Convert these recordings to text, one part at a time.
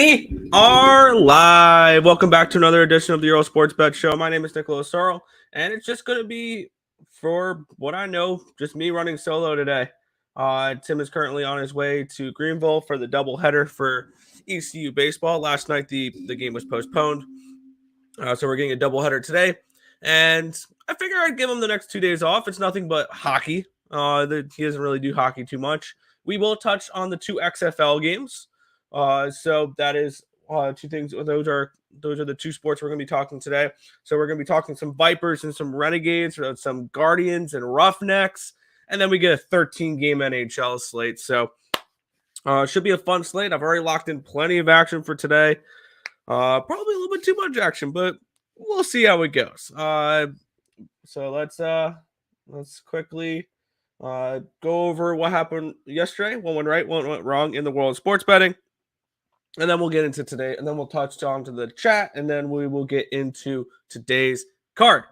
We are live. Welcome back to another edition of the Earle Sports Bet Show. My name is Nicholas Earle, and it's just going to be, for what I know, just me running solo today. Tim is currently on his way to Greenville for the doubleheader for ECU baseball. Last night, the game was postponed, so we're getting a doubleheader today. And I figure I'd give him the next 2 days off. It's nothing but hockey. He doesn't really do hockey too much. We will touch on the 2 XFL games. So that is two things. Those are the 2 sports we're going to be talking today. So we're going to be talking some Vipers and some Renegades, or some Guardians and Roughnecks, and then we get a 13-game NHL slate. So should be a fun slate. I've already locked in plenty of action for today. Probably a little bit too much action, but we'll see how it goes. So let's quickly go over what happened yesterday. One went right, one went wrong in the world of sports betting. And then we'll get into today, and then we'll touch on to the chat, and then we will get into today's card.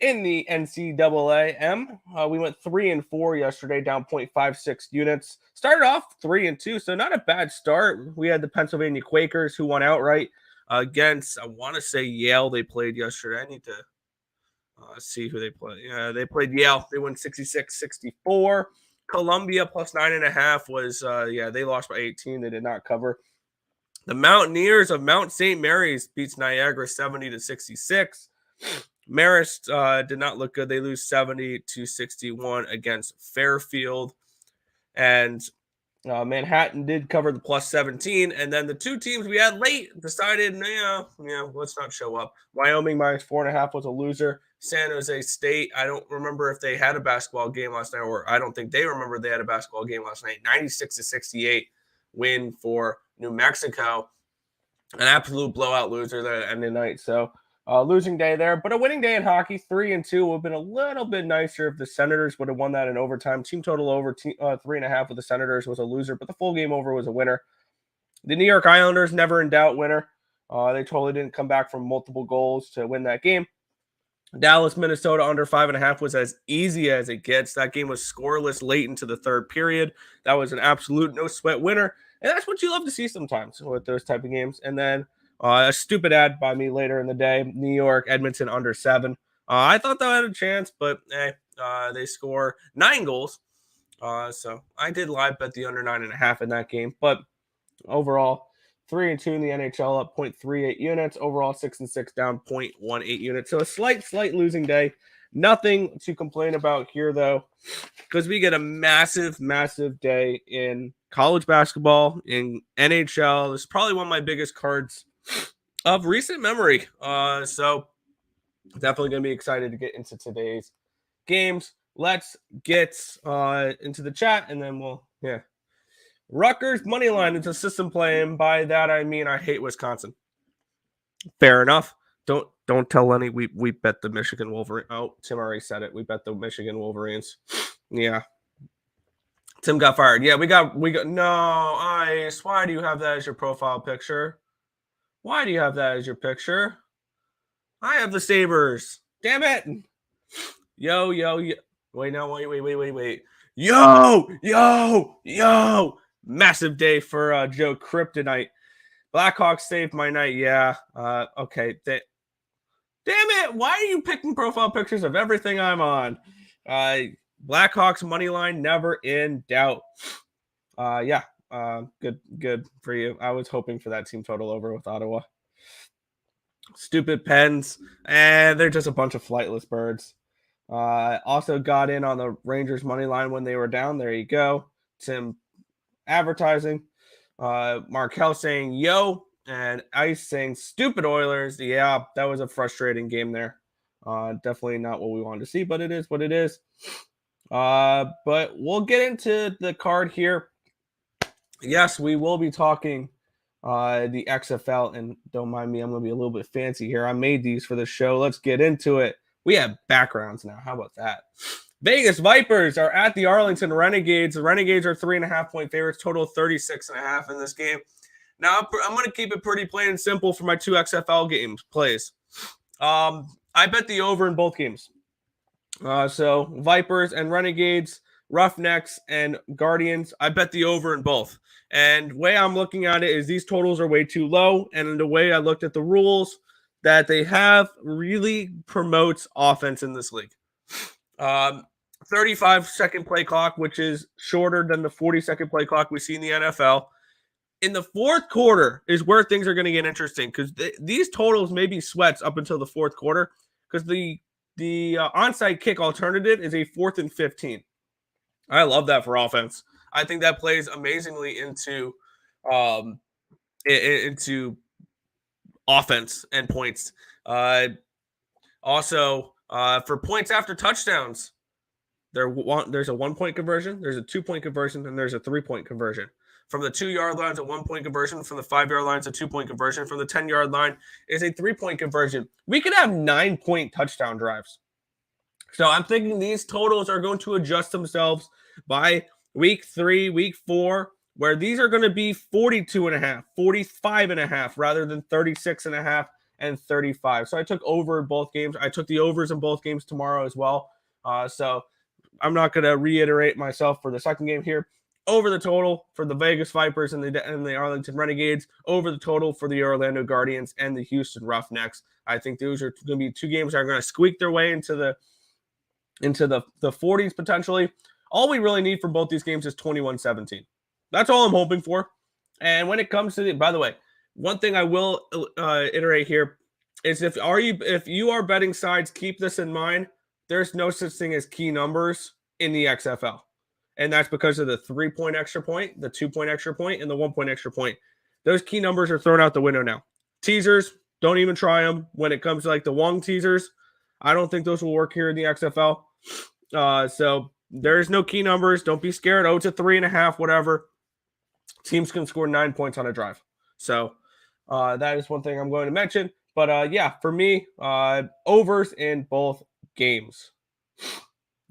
In the NCAAM, we went 3-4 yesterday, down 0.56 units. Started off 3-2, so not a bad start. We had the Pennsylvania Quakers, who won outright against, I want to say, Yale. They played yesterday. I need to see who they played. Yeah, they played Yale. They won 66-64. Columbia plus 9.5 was, they lost by 18. They did not cover. The Mountaineers of Mount St. Mary's beats Niagara 70-66. Marist did not look good. They lose 70-61 against Fairfield. And Manhattan did cover the plus 17. And then the 2 teams we had late decided, let's not show up. Wyoming minus 4.5 was a loser. San Jose State, I don't remember if they had a basketball game last night, or I don't think they remember they had a basketball game last night. 96-68 win for New Mexico. An absolute blowout loser there at the end of the night. So losing day there, but a winning day in hockey. 3-2 would have been a little bit nicer if the Senators would have won that in overtime. Team total over 3.5 with the Senators was a loser, but the full game over was a winner. The New York Islanders, never in doubt winner. They totally didn't come back from multiple goals to win that game. Dallas, Minnesota under 5.5 was as easy as it gets. That game was scoreless late into the third period. That was an absolute no sweat winner. And that's what you love to see sometimes with those type of games. And then a stupid ad by me later in the day, New York, Edmonton under 7. I thought that had a chance, but they score 9 goals. So I did live bet the under 9.5 in that game. But overall, 3-2 in the NHL, up 0.38 units. Overall, 6-6, down 0.18 units. So a slight losing day. Nothing to complain about here, though, because we get a massive day in college basketball, in NHL. This is probably one of my biggest cards of recent memory. So definitely going to be excited to get into today's games. Let's get into the chat, and then Rutgers money line is a system play, and by that I mean I hate Wisconsin. Fair enough. Don't tell any. We bet the Michigan Wolverines. Oh, Tim already said it. We bet the Michigan Wolverines. Yeah. Tim got fired. Yeah, we got no ice. Why do you have that as your profile picture? Why do you have that as your picture? I have the Sabers. Damn it. Yo. Wait. Yo. Massive day for Joe Kryptonite. Blackhawks saved my night. Yeah. Okay. Damn it. Why are you picking profile pictures of everything I'm on? Blackhawks money line, never in doubt. Good for you. I was hoping for that team total over with Ottawa. Stupid Pens, and they're just a bunch of flightless birds. Also got in on the Rangers money line when they were down. There you go. Tim advertising. Markel saying yo, and Ice saying stupid Oilers. Yeah, that was a frustrating game there. Definitely not what we wanted to see, but it is what it is. But we'll get into the card here. Yes, we will be talking the XFL, and don't mind me, I'm going to be a little bit fancy here. I made these for the show. Let's get into it. We have backgrounds now. How about that? Vegas Vipers are at the Arlington Renegades. The Renegades are 3.5-point favorites, total 36.5 in this game. Now, I'm going to keep it pretty plain and simple for my 2 XFL plays. I bet the over in both games. So Vipers and Renegades. Roughnecks and Guardians. I bet the over in both. And the way I'm looking at it is these totals are way too low. And the way I looked at the rules that they have really promotes offense in this league. 35-second play clock, which is shorter than the 40-second play clock we see in the NFL. In the fourth quarter is where things are going to get interesting because these totals may be sweats up until the fourth quarter because the onside kick alternative is a 4th and 15. I love that for offense. I think that plays amazingly into offense and points. Also, for points after touchdowns, there's a 1-point conversion, there's a 2-point conversion, and there's a 3-point conversion. From the 2-yard line, it's a 1-point conversion. From the 5-yard line, it's a 2-point conversion. From the 10-yard line, is a 3-point conversion. We could have 9-point touchdown drives. So I'm thinking these totals are going to adjust themselves by week 3, week 4, where these are going to be 42.5, 45.5, rather than 36.5 and 35. So I took over in both games. I took the overs in both games tomorrow as well. So I'm not going to reiterate myself for the second game here. Over the total for the Vegas Vipers and the Arlington Renegades. Over the total for the Orlando Guardians and the Houston Roughnecks. I think those are going to be two games that are going to squeak their way into the 40s potentially. All we really need for both these games is 21-17. That's all I'm hoping for. And when it comes to by the way, one thing I will iterate here is if you are betting sides, keep this in mind. There's no such thing as key numbers in the XFL. And that's because of the 3-point extra point, the 2-point extra point, and the 1-point extra point. Those key numbers are thrown out the window now. Teasers, don't even try them. When it comes to like the Wong teasers, I don't think those will work here in the XFL. So there's no key numbers. Don't be scared. Oh, it's a 3.5, whatever. Teams can score 9 points on a drive. So that is one thing I'm going to mention. But yeah, for me, overs in both games.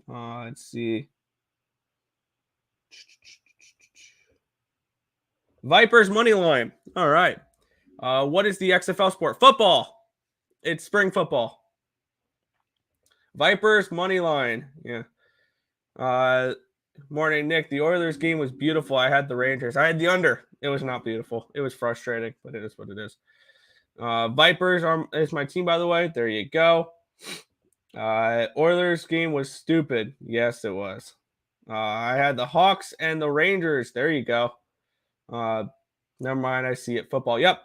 Let's see. Vipers money line. All right. What is the XFL sport? Football. It's spring football. Vipers money line. Yeah. Morning, Nick. The Oilers game was beautiful. I had the Rangers. I had the under. It was not beautiful. It was frustrating, but it is what it is. Vipers is my team, by the way. There you go. Oilers game was stupid. Yes, it was. I had the Hawks and the Rangers. There you go. Never mind. I see it. Football. Yep.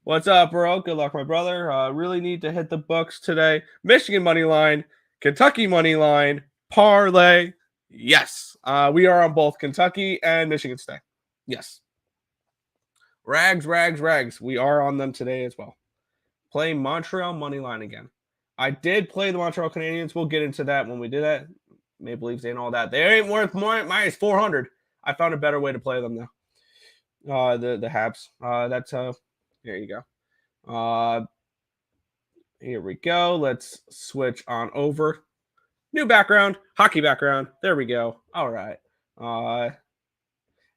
What's up, bro? Good luck, my brother. Really need to hit the books today. Michigan money line, Kentucky money line, parlay. Yes. We are on both Kentucky and Michigan State. Yes. Rags. We are on them today as well. Playing Montreal money line again. I did play the Montreal Canadiens. We'll get into that when we do that. Maple Leafs ain't all that. They ain't worth minus 400. I found a better way to play them now. The Habs. That's there you go. Here we go. Let's switch on over. New background, hockey background. There we go. All right.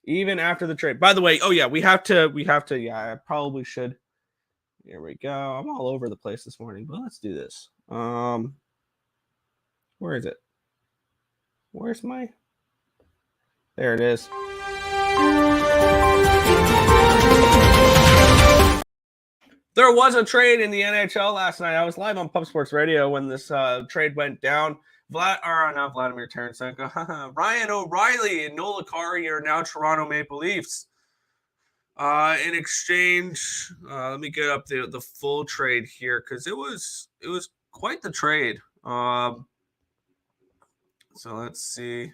Even after the trade. By the way, oh yeah, we have to. Yeah, I probably should. Here we go. I'm all over the place this morning, but let's do this. Where is it? Where's my? There it is. There was a trade in the NHL last night. I was live on Pub Sports Radio when this trade went down. Not Vladimir Tarasenko. Ryan O'Reilly and Noel Acciari are now Toronto Maple Leafs. In exchange, let me get up the full trade here because it was quite the trade. So let's see.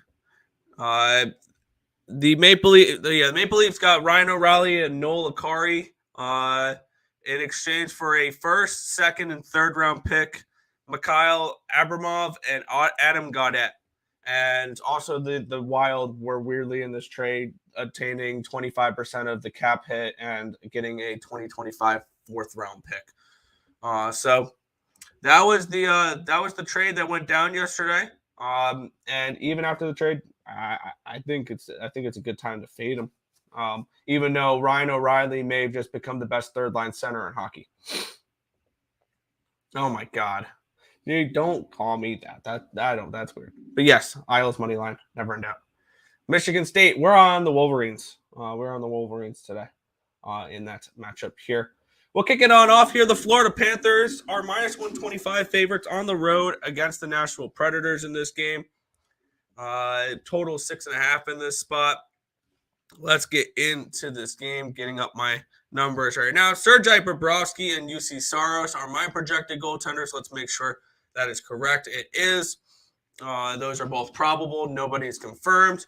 The Maple Leafs got Ryan O'Reilly and Noel Acciari in exchange for a first, second, and third round pick, Mikhail Abramov and Adam Gaudette. And also the Wild were weirdly in this trade, obtaining 25% of the cap hit and getting a 2025 fourth round pick. So that was the trade that went down yesterday. And even after the trade, I think it's a good time to fade him. Even though Ryan O'Reilly may have just become the best third line center in hockey. Oh my God. Dude, don't call me that. That's weird. But yes, Isles money line, never in doubt. Michigan State, we're on the Wolverines. We're on the Wolverines today in that matchup here. We'll kick it on off here. The Florida Panthers are minus 125 favorites on the road against the Nashville Predators in this game. Total 6.5 in this spot. Let's get into this game, getting up my numbers right now. Sergei Bobrovsky and UC Saros are my projected goaltenders. Let's make sure that is correct. It is. Those are both probable. Nobody's confirmed.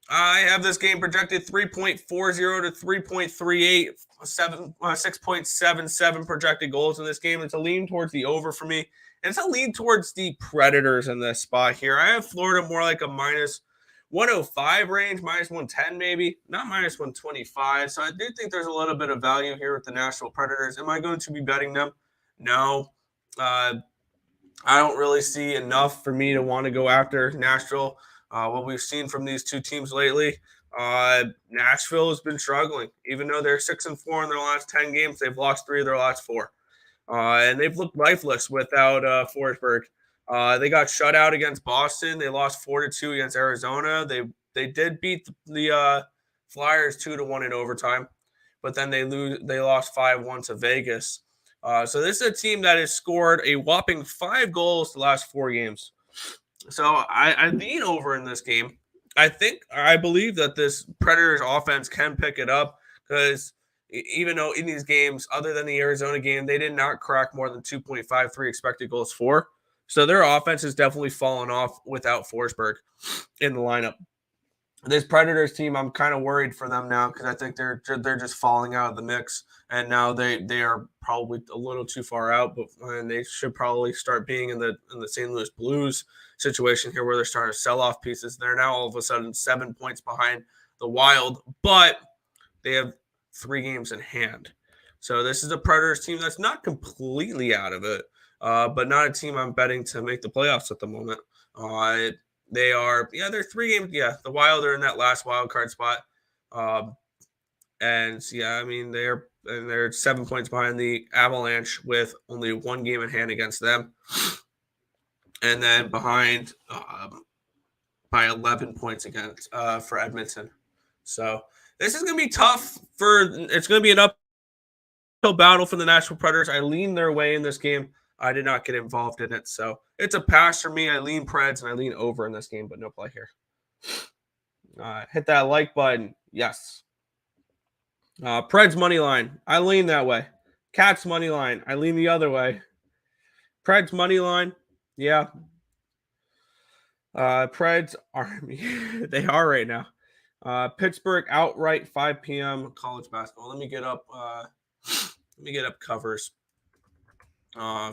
I have this game projected 3.40 to 3.38, 6.77 projected goals in this game. It's a lean towards the over for me. And it's a lean towards the Predators in this spot here. I have Florida more like a minus 105 range, minus 110 maybe, not minus 125. So I do think there's a little bit of value here with the Nashville Predators. Am I going to be betting them? No. I don't really see enough for me to want to go after Nashville. What we've seen from these two teams lately, Nashville has been struggling. Even though they're 6-4 in their last 10 games, they've lost 3 of their last 4. And they've looked lifeless without Forsberg. They got shut out against Boston. They lost 4-2 against Arizona. They did beat the Flyers 2-1 in overtime, but then they lost 5-1 to Vegas. So this is a team that has scored a whopping 5 goals the last 4 games. So I lean over in this game. I believe that this Predators offense can pick it up because even though in these games, other than the Arizona game, they did not crack more than 2.53 expected goals for. So their offense has definitely fallen off without Forsberg in the lineup. This Predators team, I'm kind of worried for them now because I think they're just falling out of the mix, and now they are probably a little too far out. And they should probably start being in the St. Louis Blues situation here, where they're starting to sell off pieces. They're now all of a sudden 7 points behind the Wild, but they have 3 games in hand. So this is a Predators team that's not completely out of it, but not a team I'm betting to make the playoffs at the moment. They're 3 games. Yeah, the Wild are in that last wild card spot. They're 7 points behind the Avalanche with only 1 game in hand against them. And then behind by 11 points against for Edmonton. So this is going to be tough it's going to be an uphill battle for the Nashville Predators. I lean their way in this game. I did not get involved in it. So it's a pass for me. I lean Preds and I lean over in this game, but no play here. Hit that like button. Yes. Preds money line. I lean that way. Cats money line. I lean the other way. Preds money line. Yeah. Preds Army. They are right now. Pittsburgh outright 5 p.m. college basketball. Let me get up covers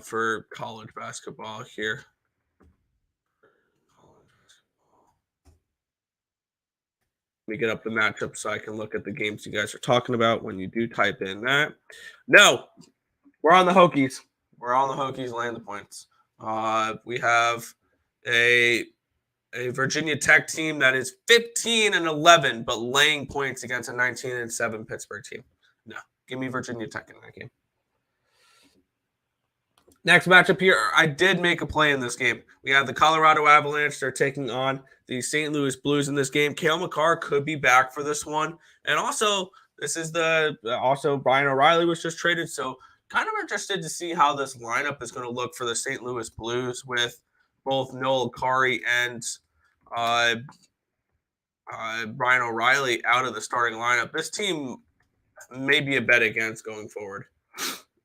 for college basketball here. Let me get up the matchup so I can look at the games you guys are talking about when you do type in that. No, we're on the Hokies. We're on the Hokies laying the points. We have a Virginia Tech team that is 15-11, but laying points against a 19-7 Pittsburgh team. No, give me Virginia Tech in that game. Next matchup here, I did make a play in this game. We have the Colorado Avalanche. They're taking on the St. Louis Blues in this game. Cale Makar could be back for this one. And also, this is Brian O'Reilly was just traded. So kind of interested to see how this lineup is going to look for the St. Louis Blues with both Noel Acciari and Brian O'Reilly out of the starting lineup. This team may be a bet against going forward.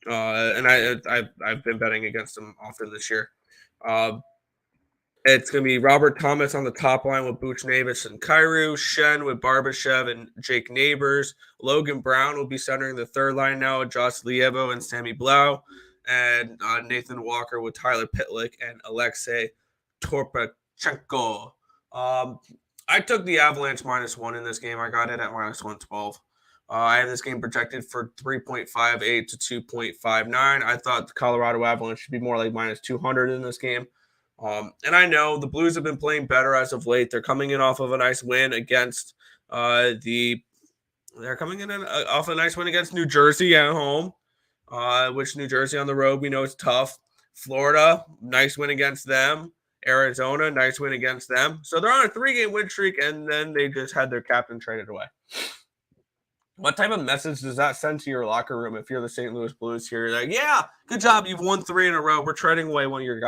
And I've been betting against them often this year. It's going to be Robert Thomas on the top line with Buchnevich and Kyrou, Shen with Barbashev and Jake Neighbors. Logan Brown will be centering the third line now with Josh Lievo and Sammy Blau. And Nathan Walker with Tyler Pitlick and Alexei Torpachenko. I took the Avalanche -1 in this game. I got it at -112. I have this game projected for 3.58 to 2.59. I thought the Colorado Avalanche should be more like -200 in this game. And I know the Blues have been playing better as of late. They're coming in off of a nice win against New Jersey at home, which New Jersey on the road we know is tough. Florida, nice win against them. Arizona, nice win against them. So they're on a 3-game win streak, and then they just had their captain traded away. What type of message does that send to your locker room if you're the St. Louis Blues here? You're like, yeah, good job. You've won 3 in a row. We're trading away one of your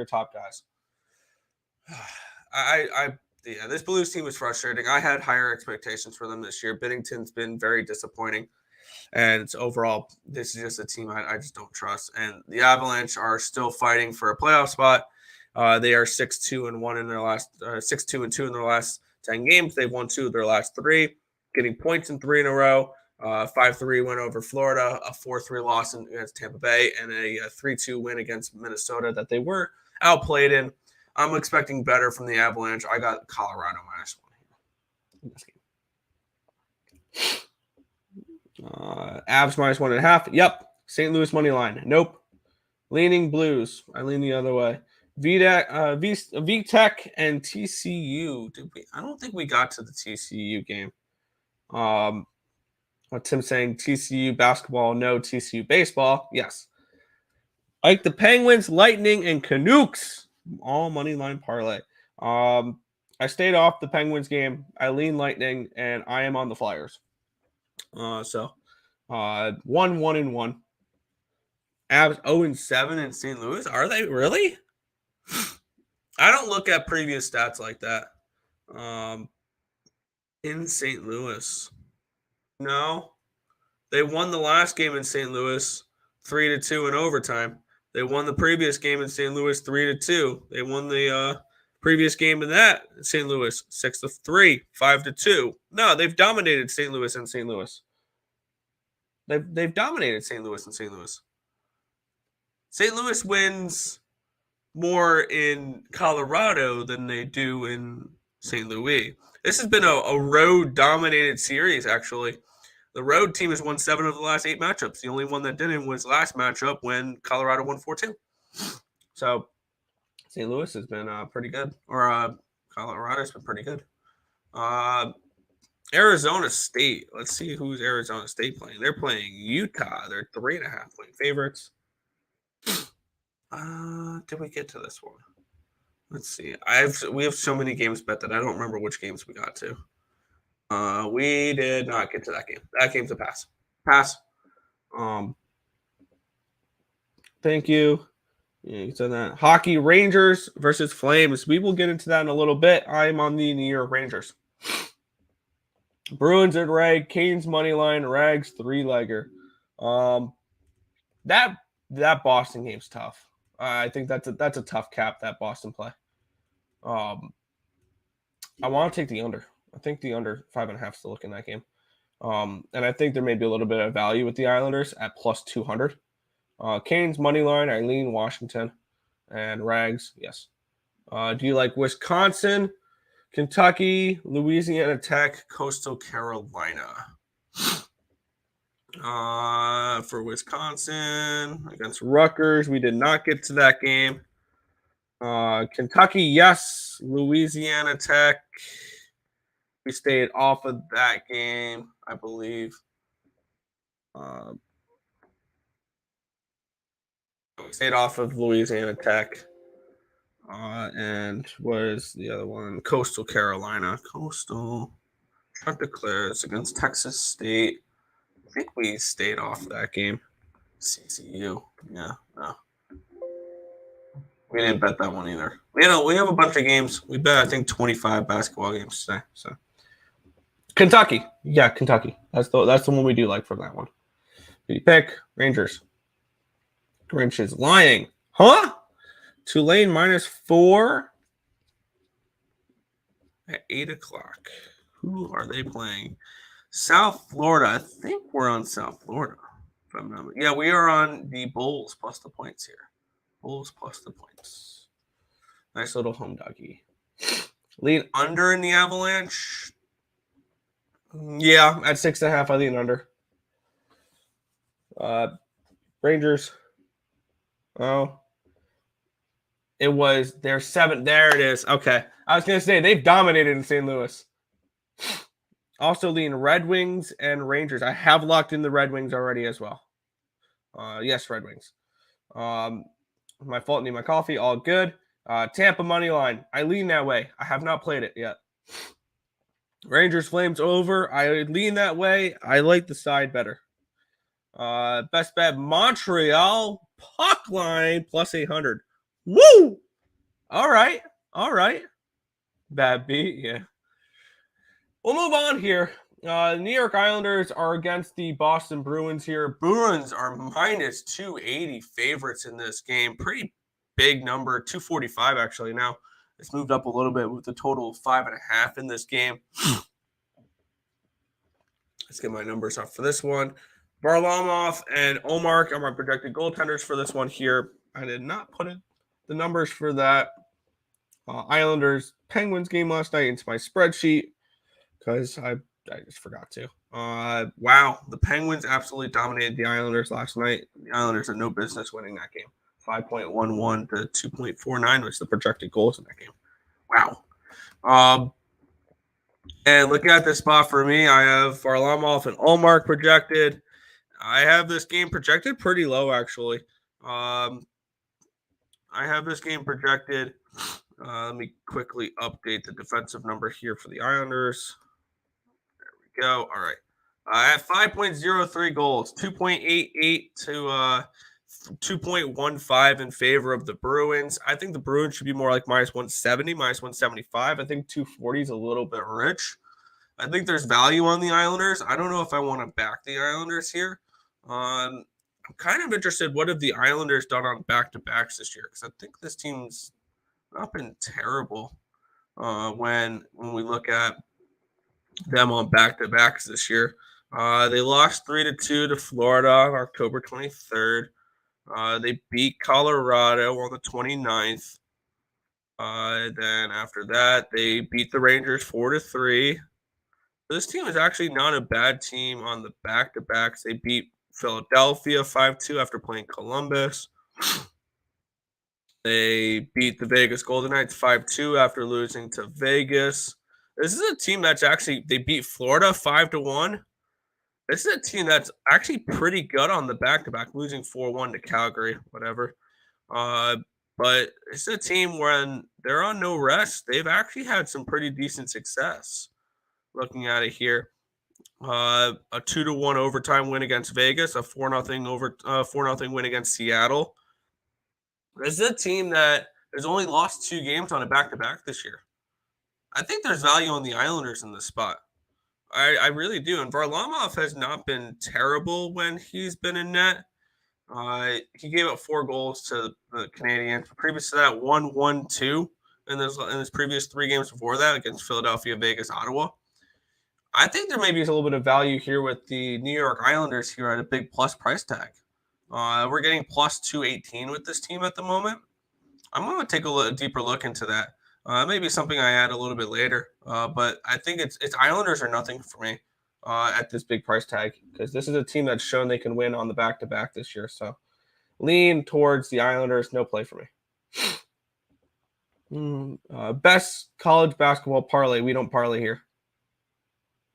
top guys. Yeah, this Blues team is frustrating. I had higher expectations for them this year. Binnington's been very disappointing. And overall, this is just a team I just don't trust. And the Avalanche are still fighting for a playoff spot. They are 6-2-1 in their last 6-2-2 in their last 10 games. They've won 2 of their last 3, getting points in 3 in a row. 5-3 win over Florida, a 4-3 loss against Tampa Bay, and a 3-2 win against Minnesota that they were outplayed in. I'm expecting better from the Avalanche. I got Colorado -1 in this game. Avs -1.5. Yep. St. Louis money line. Nope. Leaning Blues. I lean the other way. VTech and TCU. I don't think we got to the TCU game. Tim saying TCU basketball, no TCU baseball. Yes. Like the Penguins, Lightning, and Canucks. All money line parlay. I stayed off the Penguins game. I lean Lightning, and I am on the Flyers. 1-1-1. Avs 0-7 in St. Louis. Are they really? I don't look at previous stats like that. In St. Louis. No. They won the last game in St. Louis 3-2 in overtime. They won the previous game in St. Louis 3-2. They won the previous game in that St. Louis 6-3, 5-2. No, they've dominated St. Louis and St. Louis. They've dominated St. Louis and St. Louis. St. Louis wins more in Colorado than they do in St. Louis. This has been a road-dominated series, actually. The road team has won 7 of the last 8 matchups. The only one that didn't was last matchup when Colorado won 4-2. So St. Louis has been pretty good. Or Colorado's been pretty good. Arizona State. Let's see who's Arizona State playing. They're playing Utah. They're 3.5-point favorites. Did we get to this one? Let's see. We have so many games bet that I don't remember which games we got to. We did not get to that game. That game's a pass. Pass. Thank you. Yeah, you said that. Hockey, Rangers versus Flames. We will get into that in a little bit. I'm on the New York Rangers. Bruins at Rag. Canes money line. Rags 3-legger. That Boston game's tough. I think that's a tough cap, that Boston play. I want to take the under. I think the under 5.5 is to look in that game. And I think there may be a little bit of value with the Islanders at plus 200. Canes money line, I lean Washington. And Rags, yes. Do you like Wisconsin, Kentucky, Louisiana Tech, Coastal Carolina? For Wisconsin against Rutgers, we did not get to that game. Kentucky, yes. Louisiana Tech, we stayed off of that game, I believe. We stayed off of Louisiana Tech. And what is the other one? Coastal Carolina. Coastal. Chuck declares against Texas State. I think we stayed off that game. CCU. Yeah, no. We didn't bet that one either. We have a bunch of games. We bet, I think, 25 basketball games today. So Kentucky. Yeah, Kentucky. That's the one we do like from that one. Who do you pick? Rangers. Grinch is lying. Huh? Tulane -4 at 8 o'clock. Who are they playing? South Florida. I think we're on South Florida. If I'm not, yeah, we are on the Bulls plus the points here. Bulls plus the points. Nice little home doggy. Lean under in the Avalanche. Yeah, at 6.5, I lean under. Rangers. Oh. It was their 7. There it is. Okay. I was going to say, they've dominated in St. Louis. Also lean Red Wings and Rangers. I have locked in the Red Wings already as well. Yes, Red Wings. My fault, need my coffee. All good. Tampa money line. I lean that way. I have not played it yet. Rangers Flames over. I lean that way. I like the side better. Best bet Montreal puck line plus 800. Woo! All right. Bad beat, yeah. We'll move on here. New York Islanders are against the Boston Bruins here. Bruins are minus 280 favorites in this game. Pretty big number, 245 actually now. It's moved up a little bit with a total of 5.5 in this game. Let's get my numbers up for this one. Varlamov and Omar are my projected goaltenders for this one here. I did not put in the numbers for that Islanders Penguins game last night into my spreadsheet because I just forgot to. Wow, the Penguins absolutely dominated the Islanders last night. The Islanders had no business winning that game. 5.11 to 2.49 was the projected goals in that game. Wow. And looking at this spot for me, I have Varlamov and Ullmark projected. I have this game projected pretty low, actually. I have this game projected. Let me quickly update the defensive number here for the Islanders. There we go. All right. I have 5.03 goals, 2.88 to 2.15 in favor of the Bruins. I think the Bruins should be more like minus 170, minus 175. I think 240 is a little bit rich. I think there's value on the Islanders. I don't know if I want to back the Islanders here. I'm kind of interested. What have the Islanders done on back-to-backs this year? Because I think this team's not been terrible when we look at them on back-to-backs this year. They lost 3-2 to Florida on October 23rd. They beat Colorado on the 29th. Then after that, they beat the Rangers 4-3. This team is actually not a bad team on the back-to-backs. They beat Philadelphia 5-2 after playing Columbus. They beat the Vegas Golden Knights 5-2 after losing to Vegas. This is a team that's actually – they beat Florida 5-1. This is a team that's actually pretty good on the back-to-back, losing 4-1 to Calgary, whatever. But it's a team when they're on no rest, they've actually had some pretty decent success. Looking at it here, a 2-1 overtime win against Vegas, a 4-0 win against Seattle. This is a team that has only lost 2 games on a back-to-back this year. I think there's value on the Islanders in this spot. I really do. And Varlamov has not been terrible when he's been in net. He gave up 4 goals to the Canadiens. Previous to that, 1-1-2 in his previous 3 games before that against Philadelphia, Vegas, Ottawa. I think there may be a little bit of value here with the New York Islanders here at a big plus price tag. We're getting plus 218 with this team at the moment. I'm going to take a deeper look into that. Maybe something I add a little bit later. But I think it's Islanders or nothing for me at this big price tag because this is a team that's shown they can win on the back-to-back this year. So lean towards the Islanders. No play for me. Best college basketball parlay. We don't parlay here.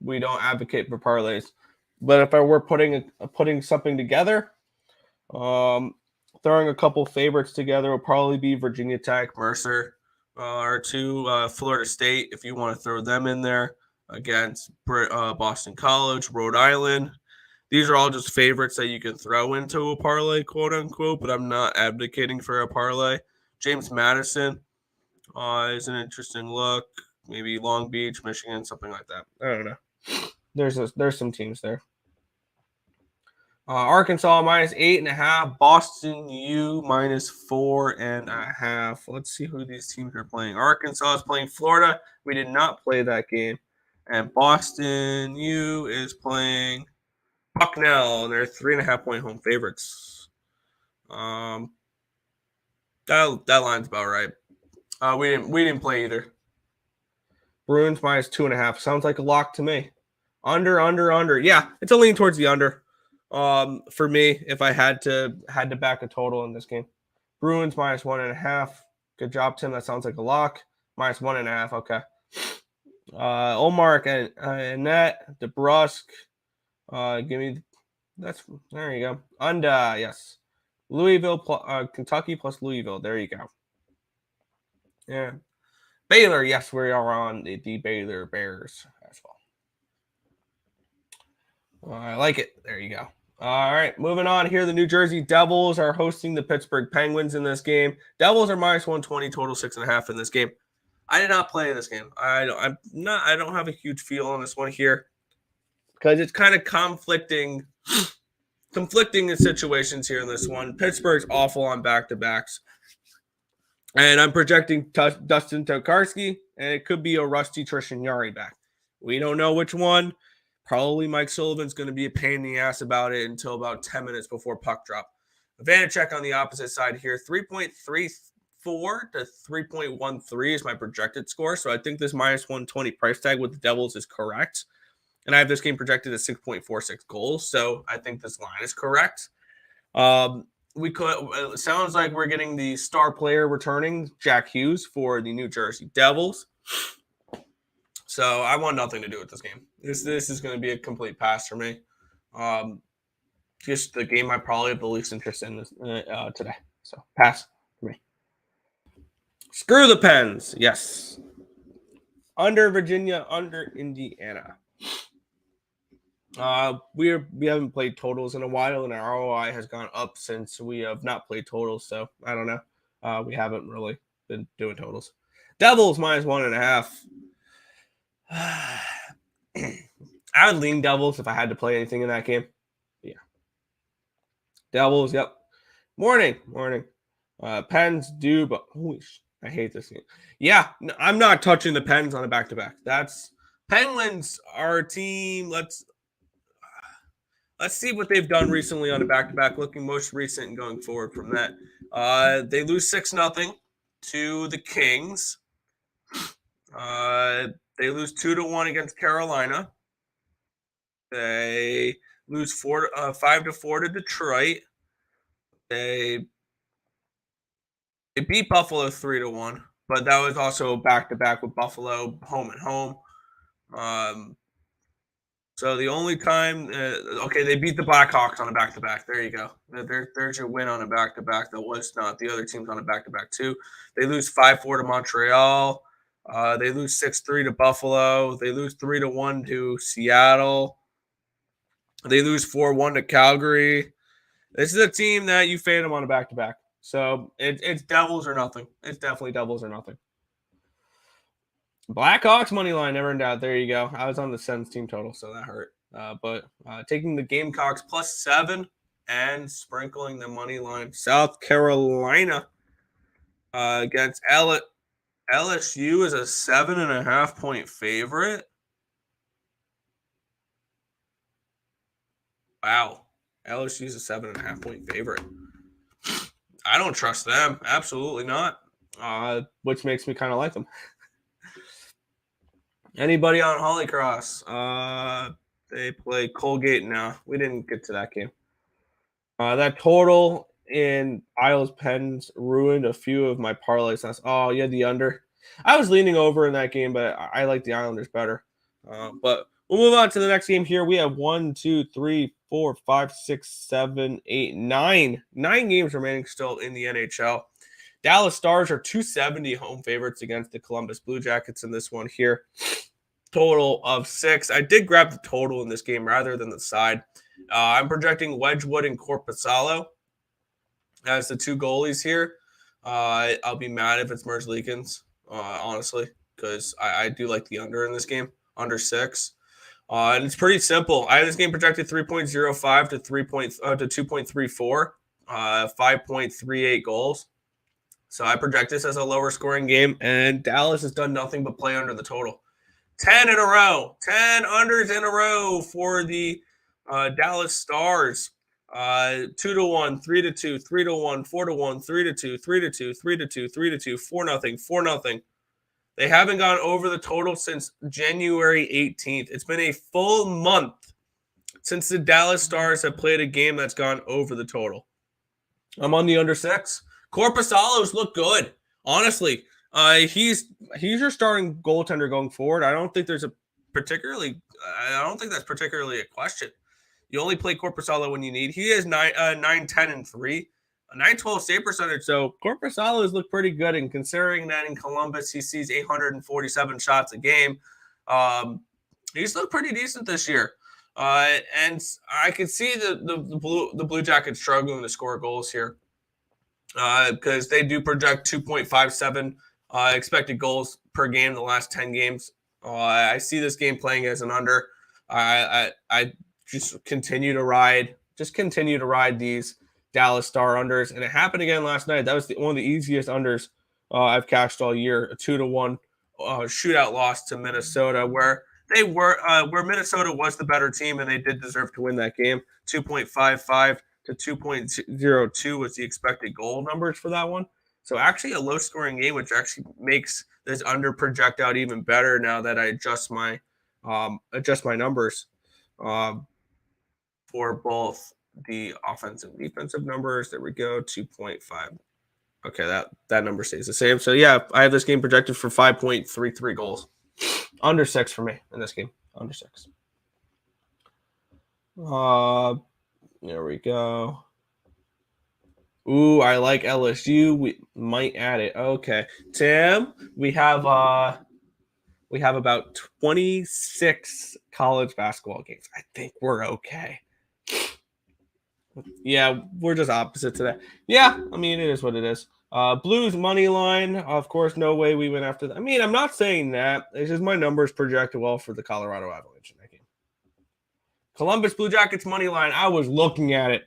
We don't advocate for parlays. But if I were putting something together, throwing a couple favorites together would probably be Virginia Tech, Mercer, or 2 Florida State if you want to throw them in there against Boston College, Rhode Island. These are all just favorites that you can throw into a parlay, quote unquote, but I'm not advocating for a parlay. James Madison is an interesting look. Maybe Long Beach, Michigan, something like that. I don't know. There's some teams there. Arkansas minus 8.5. Boston U minus 4.5. Let's see who these teams are playing. Arkansas is playing Florida. We did not play that game. And Boston U is playing Bucknell, and they're 3.5-point home favorites. That line's about right. We didn't play either. Bruins minus 2.5. Sounds like a lock to me. Under. Yeah, it's a lean towards the under. For me, if I had to back a total in this game. Bruins minus 1.5. Good job, Tim. That sounds like a lock. Minus 1.5. Okay. Olmark and net. DeBrusque. Give me. There you go. Yes. Kentucky plus Louisville. There you go. Yeah. Baylor, yes, we are on the Baylor Bears as well. I like it. There you go. All right, moving on here. The New Jersey Devils are hosting the Pittsburgh Penguins in this game. Devils are minus 120, total 6.5 in this game. I did not play this game. I don't have a huge feel on this one here because it's kind of conflicting in situations here in this one. Pittsburgh's awful on back-to-backs. And I'm projecting Dustin Tokarski, and it could be a rusty Tristan Jarry back. We don't know which one. Probably Mike Sullivan's going to be a pain in the ass about it until about 10 minutes before puck drop. Vanacek on the opposite side here, 3.34 to 3.13 is my projected score. So I think this minus 120 price tag with the Devils is correct. And I have this game projected at 6.46 goals. So I think this line is correct. It sounds like we're getting the star player returning, Jack Hughes, for the New Jersey Devils. So I want nothing to do with this game. This is going to be a complete pass for me. Just the game I probably have the least interest in today. So pass for me. Screw the Pens. Yes. Under Virginia, under Indiana. We haven't played totals in a while, and our ROI has gone up since we have not played totals. So I don't know. We haven't really been doing totals. Devils minus 1.5. I would lean Devils if I had to play anything in that game. Yeah. Devils, yep. Morning. Pens do, but I hate this game. Yeah, I'm not touching the Pens on a back-to-back. Penguins are a team. Let's see what they've done recently on a back-to-back, looking most recent and going forward from that. They lose 6-0 to the Kings. They lose 2-1 against Carolina. They lose 5-4 to Detroit. They beat Buffalo 3-1, but that was also back-to-back with Buffalo home and home. So the only time, they beat the Blackhawks on a back-to-back. There you go. There's your win on a back-to-back. That was not the other teams on a back-to-back too. They lose 5-4 to Montreal. They lose 6-3 to Buffalo. They lose 3-1 to Seattle. They lose 4-1 to Calgary. This is a team that you fade them on a back-to-back. So it's Devils or nothing. It's definitely Devils or nothing. Blackhawks money line, never in doubt. There you go. I was on the Sens team total, so that hurt. But taking the Gamecocks +7 and sprinkling the money line. South Carolina against LSU is a 7.5 point favorite. Wow. LSU is a 7.5 point favorite. I don't trust them. Absolutely not. Which makes me kind of like them. Anybody on Holy Cross? They play Colgate now. We didn't get to that game. That total in Isles Pens ruined a few of my parlays. Oh, you had the under. I was leaning over in that game, but I like the Islanders better. But we'll move on to the next game here. We have 1, 2, 3, 4, 5, 6, 7, 8, 9. 9 games remaining still in the NHL. Dallas Stars are 270 home favorites against the Columbus Blue Jackets in this one here. Total of 6. I did grab the total in this game rather than the side. I'm projecting Wedgwood and Korpisalo as the 2 goalies here. I'll be mad if it's Merzlikins, honestly, because I do like the under in this game, under 6. And it's pretty simple. I have this game projected 3.05 to 2.34, 5.38 goals. So I project this as a lower scoring game, and Dallas has done nothing but play under the total. 10 in a row, 10 unders in a row for the Dallas Stars. 2-1, 3-2, 3-1, 4-1, 3-2, 3-2, 3-2, 3-2, 4-0, 4-0. They haven't gone over the total since January 18th. It's been a full month since the Dallas Stars have played a game that's gone over the total. I'm on the under 6. Korpisalo's look good, honestly. He's your starting goaltender going forward. I don't think that's particularly a question. You only play Korpisalo when you need. He is 9, 10, and 3 a 9-12 Sabres under. So Korpisalo has looked pretty good, and considering that in Columbus he sees 847 shots a game, he's looked pretty decent this year. And I can see the Blue Jackets struggling to score goals here because they do project 2.57 expected goals per game in the last 10 games. I see this game playing as an under. I just continue to ride these Dallas Star unders, and it happened again last night. That was one of the easiest unders I've cashed all year. A 2-1 shootout loss to Minnesota, where Minnesota was the better team, and they did deserve to win that game. 2.55 to 2.02 was the expected goal numbers for that one. So actually a low-scoring game, which actually makes this under project out even better now that I adjust my numbers for both the offensive and defensive numbers. There we go, 2.5. Okay, that number stays the same. So yeah, I have this game projected for 5.33 goals. Under 6 for me in this game. Under 6. There we go. Ooh, I like LSU. We might add it. Okay, Tim, we have about 26 college basketball games. I think we're okay. Yeah, we're just opposite today. Yeah, I mean, it is what it is. Blues money line, of course, no way we went after that. I mean, I'm not saying that. It's just my numbers projected well for the Colorado Avalanche in that game. Columbus Blue Jackets money line, I was looking at it.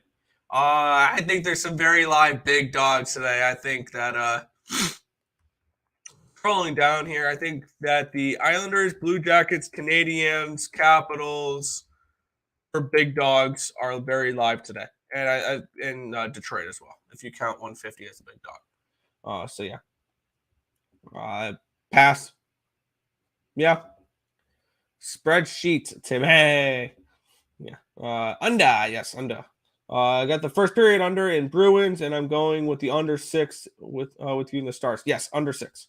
I think there's some very live big dogs today. I think that scrolling down here, I think that the Islanders, Blue Jackets, Canadiens, Capitals, or big dogs are very live today. And in Detroit as well, if you count 150 as a big dog. So yeah. Pass. Yeah. Spreadsheet, Tim. Hey. Yeah. Under. Yes, under. I got the first period under in Bruins, and I'm going with the under 6 with you in the Stars. Yes, under 6.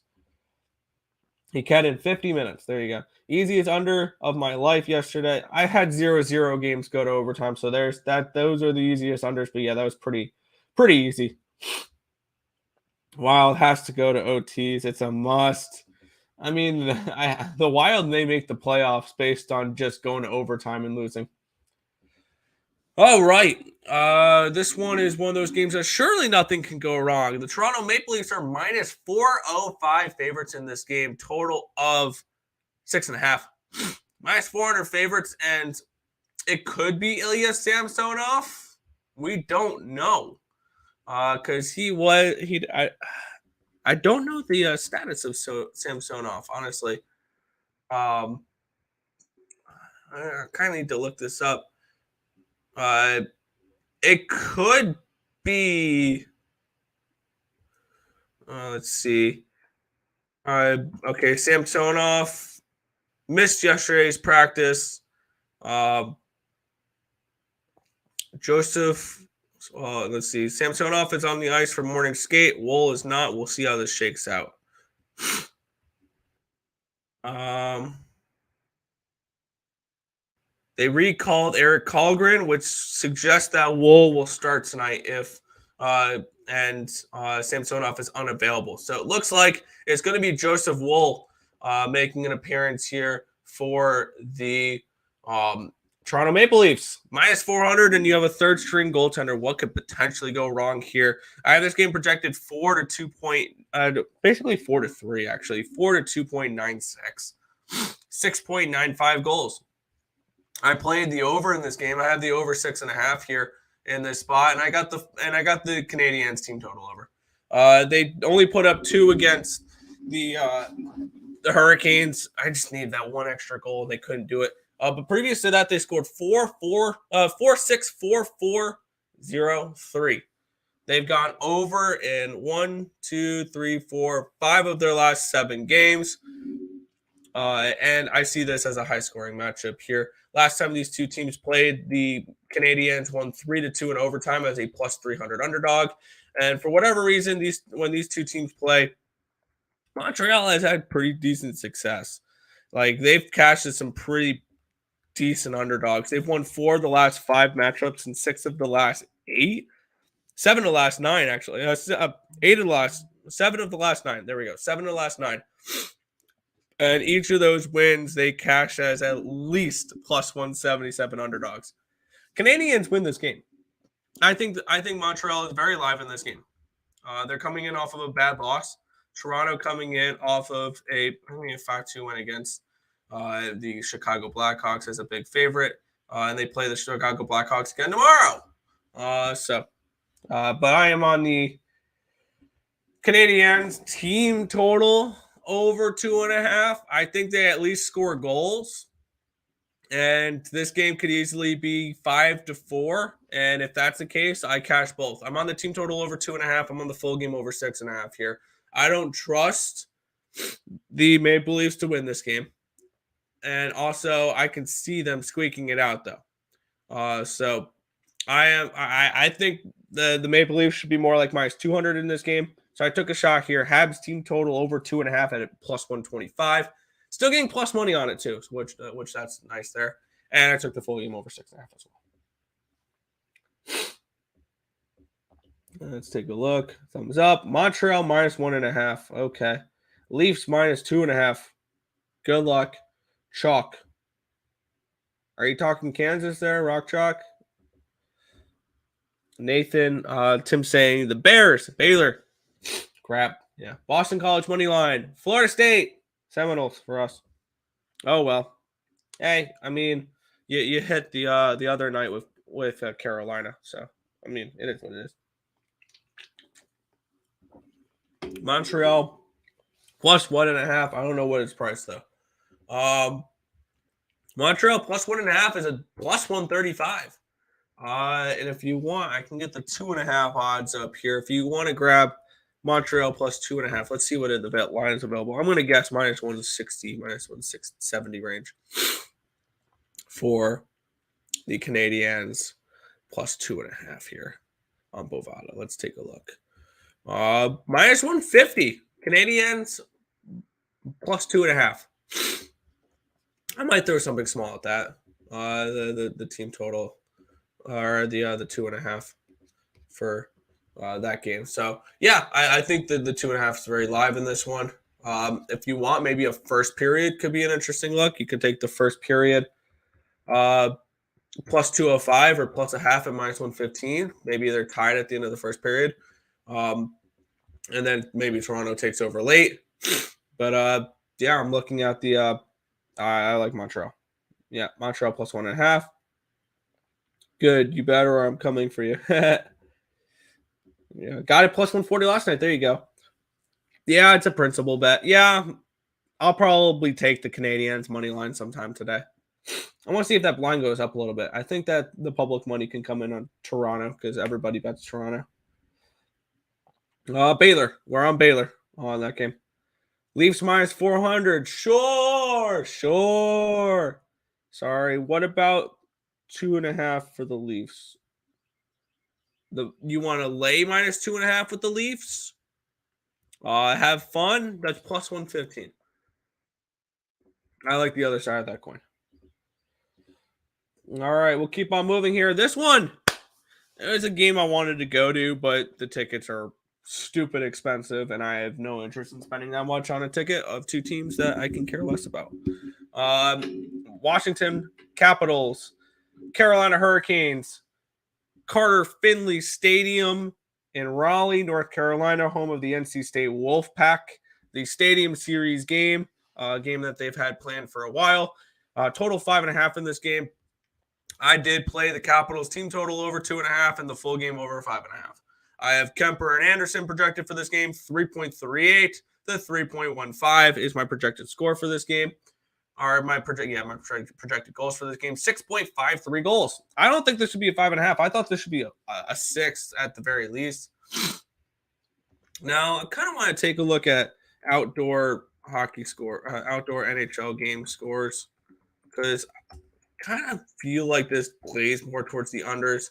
He cut in 50 minutes. There you go. Easiest under of my life yesterday. I had 0-0 games go to overtime, so there's that. Those are the easiest unders. But yeah, that was pretty easy. Wild has to go to OTs. It's a must. I mean, the Wild may make the playoffs based on just going to overtime and losing. All right. This one is one of those games that surely nothing can go wrong. The Toronto Maple Leafs are minus 405 favorites in this game, total of 6.5. Minus 400 favorites, and it could be Ilya Samsonov. We don't know. Because I don't know the status of Samsonov, honestly. I kind of need to look this up. It could be. Let's see. Okay, Samsonov missed yesterday's practice. Joseph. Let's see. Samsonov is on the ice for morning skate. Wool is not. We'll see how this shakes out. They recalled Eric Kallgren, which suggests that Wool will start tonight if Samsonov is unavailable. So it looks like it's going to be Joseph Wool making an appearance here for the Toronto Maple Leafs. Minus 400, and you have a third string goaltender. What could potentially go wrong here? I have this game projected 4 to 3, actually. 4 to 2.96. 6.95 goals. I played the over in this game. I have the over 6.5 here in this spot, and I got the Canadiens team total over. They only put up 2 against the Hurricanes. I just need that one extra goal. They couldn't do it. But previous to that, they scored 4-6-4-4-0-3. They've gone over in 1, 2, 3, 4, 5 of their last 7 games. And I see this as a high-scoring matchup here. Last time these two teams played, the Canadiens won 3-2 in overtime as a plus 300 underdog. And for whatever reason, when these two teams play, Montreal has had pretty decent success. Like, they've cashed at some pretty decent underdogs. They've won 4 of the last 5 matchups and 6 of the last 8. 7 of the last 9, actually. 8 of the last, 7 of the last 9. There we go. 7 of the last 9. And each of those wins, they cash as at least plus 177 underdogs. Canadiens win this game. I think Montreal is very live in this game. They're coming in off of a bad loss. Toronto coming in off of a 5-2 win against the Chicago Blackhawks as a big favorite. And they play the Chicago Blackhawks again tomorrow. But I am on the Canadiens team total over 2.5. I think they at least score goals. And this game could easily be 5-4. And if that's the case, I cash both. I'm on the team total over 2.5. I'm on the full game over 6.5 here. I don't trust the Maple Leafs to win this game. And also, I can see them squeaking it out, though. So I think the Maple Leafs should be more like minus 200 in this game. So I took a shot here. Habs team total over 2.5 at plus 125. Still getting plus money on it too, which that's nice there. And I took the full game over 6.5 as well. Let's take a look. Thumbs up. Montreal minus 1.5. Okay. Leafs minus 2.5. Good luck. Chalk. Are you talking Kansas there, Rock Chalk? Nathan, Tim saying the Bears, Baylor. Crap. Yeah. Boston College money line. Florida State. Seminoles for us. Oh well. Hey, I mean, you hit the other night with Carolina, so I mean it is what it is. Montreal plus 1.5. I don't know what it's priced though. Montreal plus 1.5 is a plus 135. And if you want, I can get the 2.5 odds up here. If you want to grab Montreal plus 2.5. Let's see what the line is available. I'm going to guess minus 160, minus 170 range for the Canadiens plus 2.5 here on Bovada. Let's take a look. Minus 150. Canadiens plus 2.5. I might throw something small at that. The team total or the 2.5 for that game. So yeah, I think that the 2.5 is very live in this one. If you want, maybe a first period could be an interesting look. You could take the first period plus 205 or plus a half at minus 115. Maybe they're tied at the end of the first period. And then maybe Toronto takes over late. But yeah, I'm looking at the I like Montreal. Yeah, Montreal plus 1.5. Good, you better, or I'm coming for you. Yeah, got it plus 140 last night. There you go. Yeah, it's a principal bet. Yeah, I'll probably take the Canadiens money line sometime today. I want to see if that line goes up a little bit. I think that the public money can come in on Toronto because everybody bets Toronto. Baylor. We're on Baylor on that game. Leafs minus 400. Sure. Sorry. What about 2.5 for the Leafs? You want to lay minus 2.5 with the Leafs? Have fun. That's plus 115. I like the other side of that coin. All right, we'll keep on moving here. This one, it was a game I wanted to go to, but the tickets are stupid expensive, and I have no interest in spending that much on a ticket of two teams that I can care less about. Washington Capitals, Carolina Hurricanes, Carter Finley Stadium in Raleigh, North Carolina, home of the NC State Wolfpack. The Stadium Series game, a game that they've had planned for a while. Total 5.5 in this game. I did play the Capitals team total over 2.5 and the full game over 5.5. I have Kemper and Anderson projected for this game, 3.38. The 3.15 is my projected score for this game. Or my projected goals for this game, 6.53 goals. I don't think this should be a 5.5. I thought this should be a 6 at the very least. Now, I kind of want to take a look at outdoor hockey outdoor NHL game scores, because I kind of feel like this plays more towards the unders.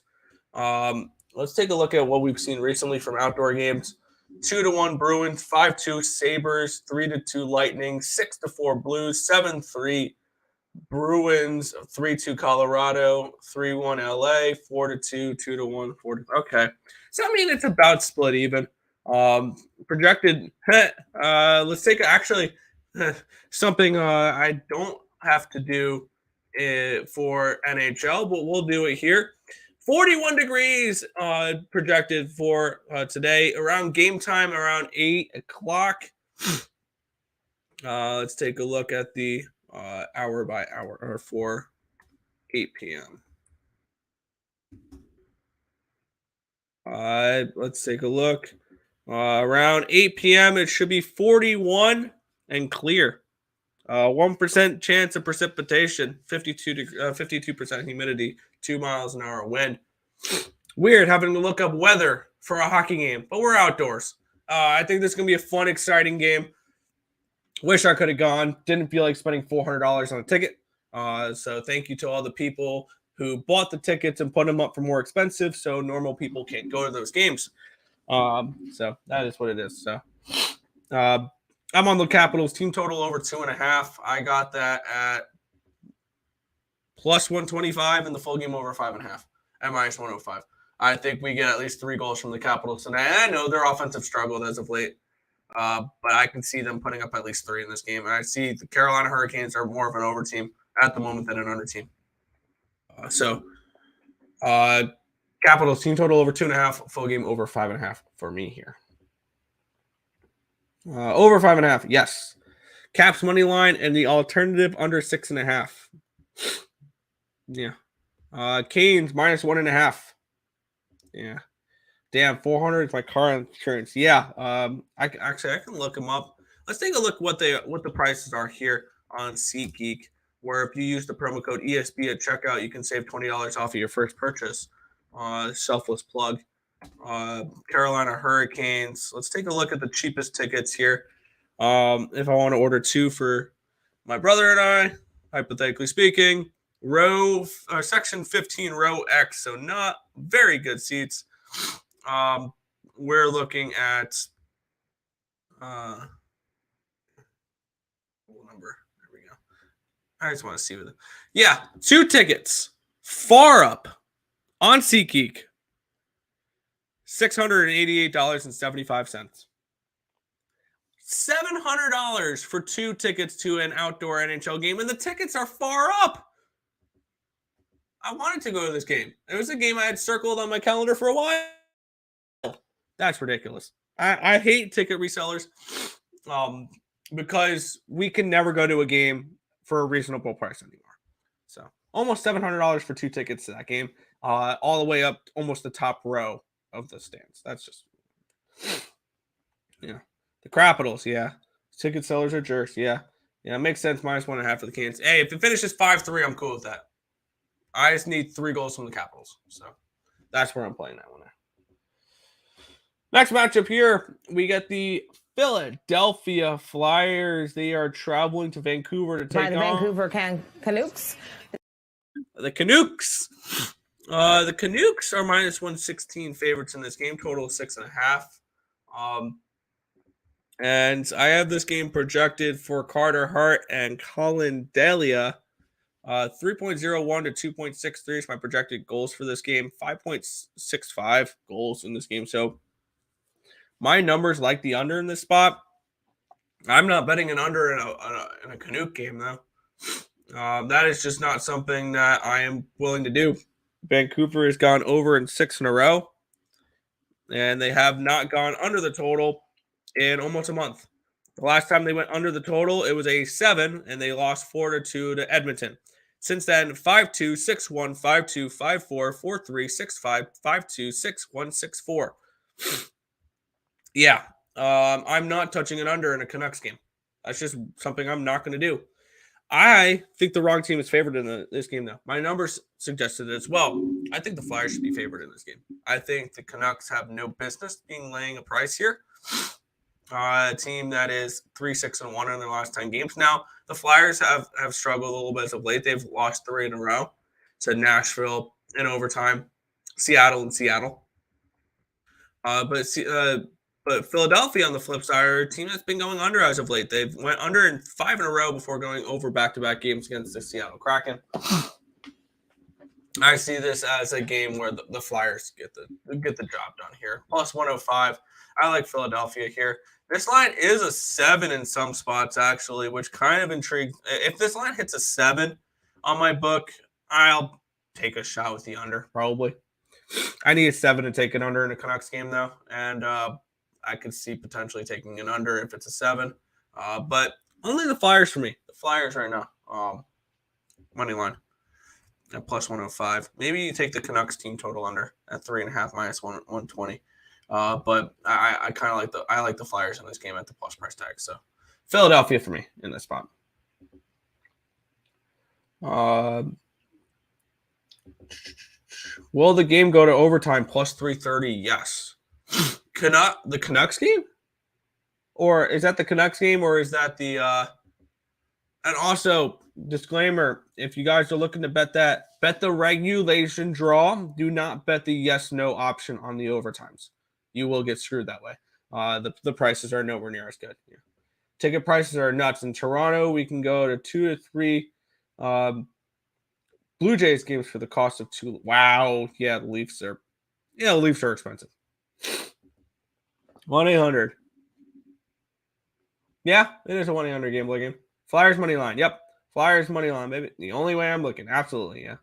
Let's take a look at what we've seen recently from outdoor games. 2-1 Bruins, 5-2 Sabers, 3-2 Lightning, 6-4 Blues, 7-3 Bruins 3-2 Colorado, 3-1 LA, 4-2, 2-1, 4 to, okay. So I mean it's about split even. Projected let's take actually something I don't have to do it for NHL, but we'll do it here. 41 degrees projected for today around game time around 8 o'clock. Let's take a look at the hour by hour or for 8 p.m. Let's take a look. Around 8 p.m. it should be 41 and clear. 1% chance of precipitation, 52% humidity, 2 miles an hour wind. Weird having to look up weather for a hockey game, but we're outdoors. I think this is going to be a fun, exciting game. Wish I could have gone. Didn't feel like spending $400 on a ticket. So thank you to all the people who bought the tickets and put them up for more expensive so normal people can't go to those games. So that is what it is. So I'm on the Capitals team total over 2.5. I got that at plus 125 and the full game over 5.5 at minus 105. I think we get at least 3 goals from the Capitals tonight. I know their offensive struggled as of late, but I can see them putting up at least 3 in this game. And I see the Carolina Hurricanes are more of an over team at the moment than an under team. Capitals team total over 2.5, full game over 5.5 for me here. Over 5.5, yes. Caps money line and the alternative under 6.5. Yeah. Canes minus 1.5. Yeah. Damn, 400 is my car insurance. Yeah. I can look them up. Let's take a look what the prices are here on SeatGeek, where if you use the promo code ESB at checkout, you can save $20 off of your first purchase. Selfless plug. Carolina Hurricanes. Let's take a look at the cheapest tickets here. If I want to order 2 for my brother and I, hypothetically speaking, section 15, row X, so not very good seats. We're looking at number. There we go. I just want to see with it. Yeah, 2 tickets, far up on SeatGeek, $688.75. $700 for 2 tickets to an outdoor NHL game, and the tickets are far up. I wanted to go to this game. It was a game I had circled on my calendar for a while. That's ridiculous. I hate ticket resellers because we can never go to a game for a reasonable price anymore. So almost $700 for 2 tickets to that game, all the way up almost the top row of the stands. That's just, yeah. The Capitals, yeah. Ticket sellers are jerks, yeah. Yeah, it makes sense. Minus 1.5 for the Canes. Hey, if it finishes 5-3, I'm cool with that. I just need 3 goals from the Capitals. So that's where I'm playing that one. Next matchup here, we get the Philadelphia Flyers. They are traveling to Vancouver to take on Vancouver Canucks. The Canucks. The Canucks are minus 116 favorites in this game, total of 6.5. And I have this game projected for Carter Hart and Colin Delia. 3.01 to 2.63 is my projected goals for this game. 5.65 goals in this game. So my numbers like the under in this spot. I'm not betting an under in a Canuck game, though. That is just not something that I am willing to do. Vancouver has gone over in 6 in a row, and they have not gone under the total in almost a month. The last time they went under the total, it was a 7, and they lost 4-2 to Edmonton. Since then, 5-2, 6-1, 5-2, 5-4, 4-3, 6-5, 5-2, 6-1, 6-4. Yeah, I'm not touching an under in a Canucks game. That's just something I'm not going to do. I think the wrong team is favored in this game, though. My numbers suggested it as well. I think the Flyers should be favored in this game. I think the Canucks have no business laying a price here. A team that is 3-6-1 in their last 10 games. Now, the Flyers have struggled a little bit as of late. They've lost 3 in a row to Nashville in overtime, Seattle. But But Philadelphia, on the flip side, are a team that's been going under as of late. They've went under in 5 in a row before going over back-to-back games against the Seattle Kraken. I see this as a game where the Flyers get the job done here. Plus 105. I like Philadelphia here. This line is a 7 in some spots, actually, which kind of intrigues. If this line hits a 7 on my book, I'll take a shot with the under, probably. I need a 7 to take an under in a Canucks game, though, and I could see potentially taking an under if it's a 7. But only the Flyers for me. The Flyers right now. Money line at plus 105. Maybe you take the Canucks team total under at 3.5 minus 120. But I kind of like the Flyers in this game at the plus price tag. So Philadelphia for me in this spot. Will the game go to overtime plus 330? Yes. The Canucks game? Or is that the Canucks game, or is that the and also disclaimer, if you guys are looking to bet the regulation draw. Do not bet the yes/no option on the overtimes. You will get screwed that way. The prices are nowhere near as good. Yeah. Ticket prices are nuts. In Toronto, we can go to 2 to 3 Blue Jays games for the cost of 2. Wow. Yeah, the Leafs are expensive. 1-800. Yeah, it is a 1-800 gambling game. Flyers money line. Yep. Flyers money line, baby. The only way I'm looking. Absolutely, yeah.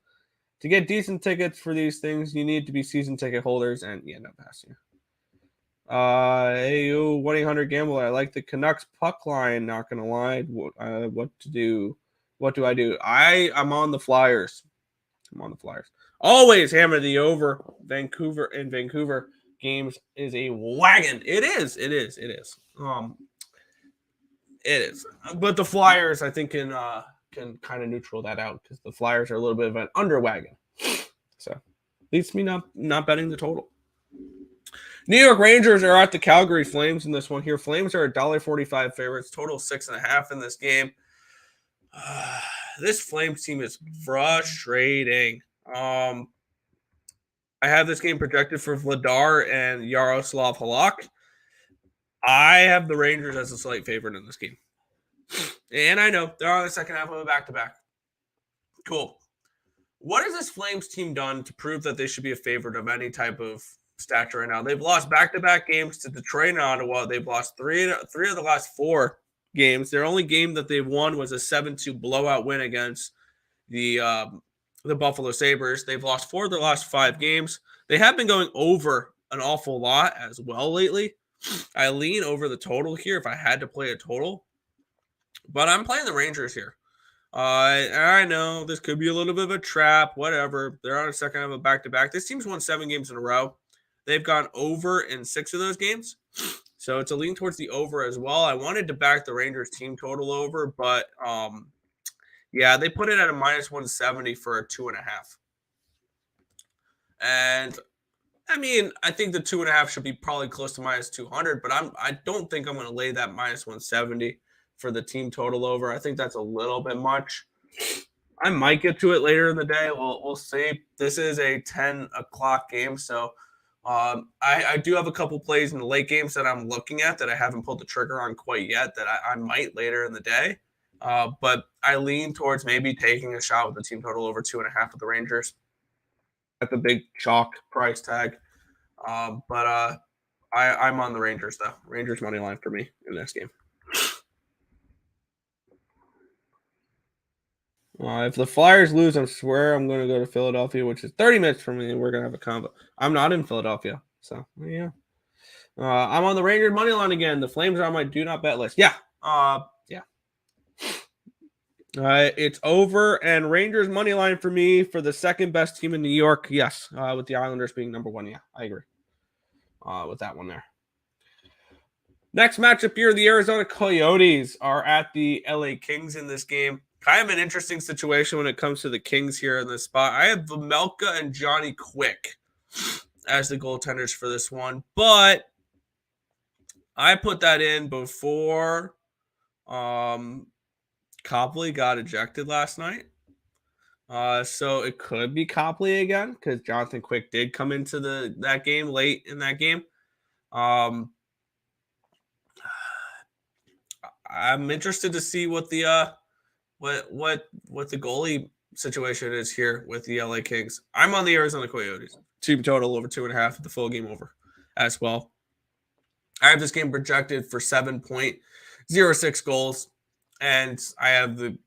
To get decent tickets for these things, you need to be season ticket holders, and no pass here. 1-800 gamble. I like the Canucks puck line. Not gonna lie. What to do? What do I do? I'm on the Flyers. Always hammer the over. Vancouver games is a wagon. It is. It is. But the Flyers, I think, can kind of neutral that out because the Flyers are a little bit of an under wagon. So leads me not betting the total. New York Rangers are at the Calgary Flames in this one here. Flames are $1.45 favorites. Total 6.5 in this game. This Flames team is frustrating. I have this game projected for Vladar and Yaroslav Halak. I have the Rangers as a slight favorite in this game. And I know they're on the second half of a back-to-back. Cool. What has this Flames team done to prove that they should be a favorite of any type of stature right now? They've lost back-to-back games to Detroit and Ottawa. They've lost three of the last 4 games. Their only game that they've won was a 7-2 blowout win against the Buffalo Sabers. They've lost 4 of their last 5 games. They have been going over an awful lot as well lately. I lean over the total here if I had to play a total. But I'm playing the Rangers here. I know this could be a little bit of a trap, whatever. They're on a second half of a back-to-back. This team's won 7 games in a row. They've gone over in 6 of those games. So it's a lean towards the over as well. I wanted to back the Rangers team total over, but they put it at a minus 170 for a 2.5. And I mean, I think the 2.5 should be probably close to minus 200, but I don't think I'm going to lay that minus 170 for the team total over. I think that's a little bit much. I might get to it later in the day. We'll see. This is a 10 o'clock game, so I do have a couple plays in the late games that I'm looking at that I haven't pulled the trigger on quite yet that I might later in the day. But I lean towards maybe taking a shot with the team total over 2.5 with the Rangers at the big chalk price tag. But I'm on the Rangers, though. Rangers money line for me in this game. If the Flyers lose, I swear I'm going to go to Philadelphia, which is 30 minutes from me, and we're going to have a combo. I'm not in Philadelphia, so yeah. I'm on the Rangers money line again. The Flames are on my do not bet list. Yeah. It's over, and Rangers money line for me for the second best team in New York. Yes, with the Islanders being number 1. Yeah, I agree with that one there. Next matchup here, the Arizona Coyotes are at the LA Kings in this game. Kind of an interesting situation when it comes to the Kings here in this spot. I have Vejmelka and Johnny Quick as the goaltenders for this one, but I put that in before Copley got ejected last night. So it could be Copley again because Jonathan Quick did come into that game late in that game. I'm interested to see what the what the goalie situation is here with the LA Kings. I'm on the Arizona Coyotes. Team total over 2.5, the full game over as well. I have this game projected for 7.06 goals, and I have the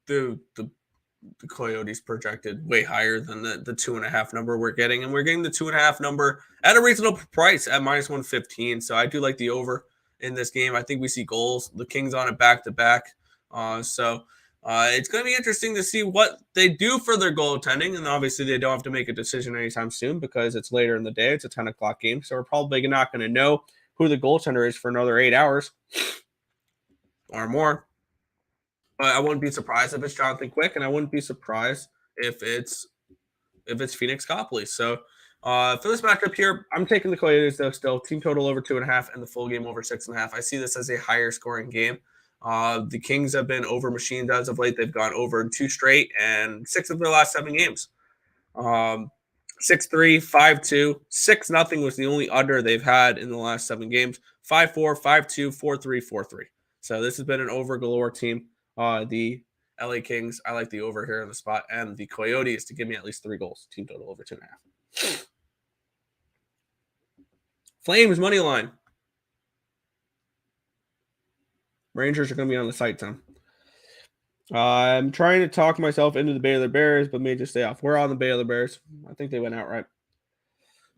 Coyotes projected way higher than the 2.5 number we're getting, and we're getting the 2.5 number at a reasonable price at -115. So I do like the over in this game. I think we see goals. The Kings on it back to back. It's going to be interesting to see what they do for their goaltending. And obviously, they don't have to make a decision anytime soon because it's later in the day. It's a 10 o'clock game. So we're probably not going to know who the goaltender is for another 8 hours or more. But I wouldn't be surprised if it's Jonathan Quick, and I wouldn't be surprised if it's Phoenix Copley. So for this matchup here, I'm taking the Coyotes though still. Team total over 2.5 and the full game over 6.5. I see this as a higher scoring game. The Kings have been over machined as of late. They've gone over in 2 straight and 6 of their last 7 games. 6-3, 5-2, 6-0 was the only under they've had in the last 7 games. 5-4, 5-2, 4-3, 4-3. So this has been an over galore team. The LA Kings, I like the over here in the spot, and the Coyotes to give me at least 3 goals. Team total over 2.5. Flames money line. Rangers are going to be on the site, Tom. I'm trying to talk myself into the Baylor Bears, but may just stay off. We're on the Baylor Bears. I think they went outright.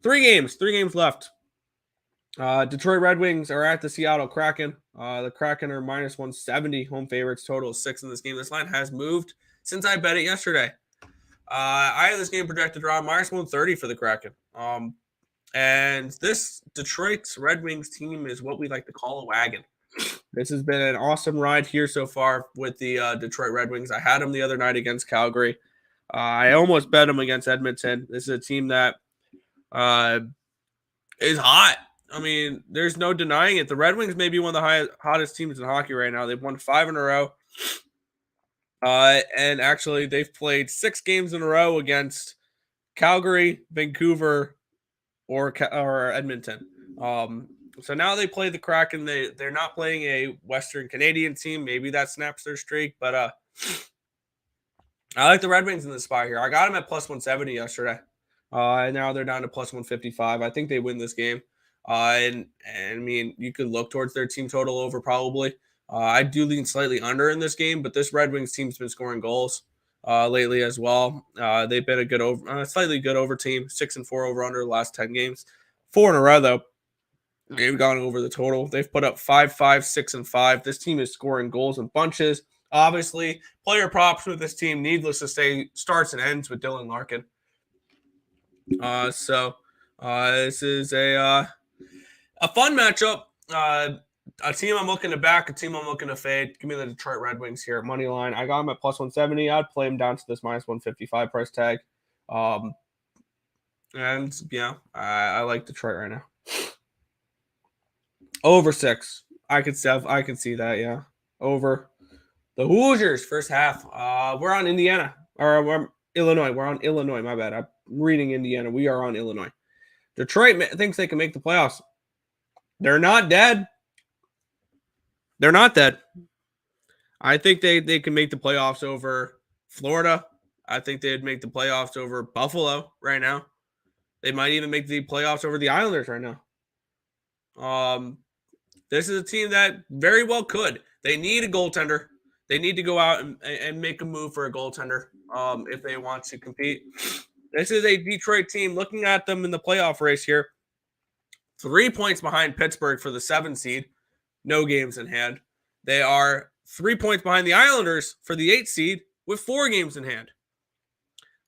3 games left. Detroit Red Wings are at the Seattle Kraken. The Kraken are -170. Home favorites. Total is 6 in this game. This line has moved since I bet it yesterday. I have this game projected around -130 for the Kraken. And this Detroit Red Wings team is what we like to call a wagon. This has been an awesome ride here so far with the Detroit Red Wings. I had them the other night against Calgary. I almost bet them against Edmonton. This is a team that is hot. I mean, there's no denying it. The Red Wings may be one of the hottest teams in hockey right now. They've won 5 in a row. And actually, they've played 6 games in a row against Calgary, Vancouver, or Edmonton. So now they play the Kraken. They're not playing a Western Canadian team. Maybe that snaps their streak. But I like the Red Wings in this spot here. I got them at +170 yesterday. And now they're down to +155. I think they win this game. And I mean, you could look towards their team total over probably. I do lean slightly under in this game, but this Red Wings team's been scoring goals lately as well. They've been a slightly good over team, 6-4 over under the last 10 games. 4 in a row though. They've gone over the total. They've put up 5-5, 6-5. This team is scoring goals in bunches. Obviously, player props with this team, needless to say, starts and ends with Dylan Larkin. This is a fun matchup. A team I'm looking to back, a team I'm looking to fade. Give me the Detroit Red Wings here. Money line. I got them at +170. I'd play them down to this -155 price tag. And yeah, I like Detroit right now. Over 6. I could see that, yeah. Over. The Hoosiers, first half. We're on Indiana. Or we're Illinois. We're on Illinois. My bad. I'm reading Indiana. We are on Illinois. Detroit thinks they can make the playoffs. They're not dead. They're not dead. I think they can make the playoffs over Florida. I think they'd make the playoffs over Buffalo right now. They might even make the playoffs over the Islanders right now. This is a team that very well could. They need a goaltender. They need to go out and make a move for a goaltender if they want to compete. This is a Detroit team. Looking at them in the playoff race here, 3 points behind Pittsburgh for the 7 seed. No games in hand. They are 3 points behind the Islanders for the 8 seed with 4 games in hand.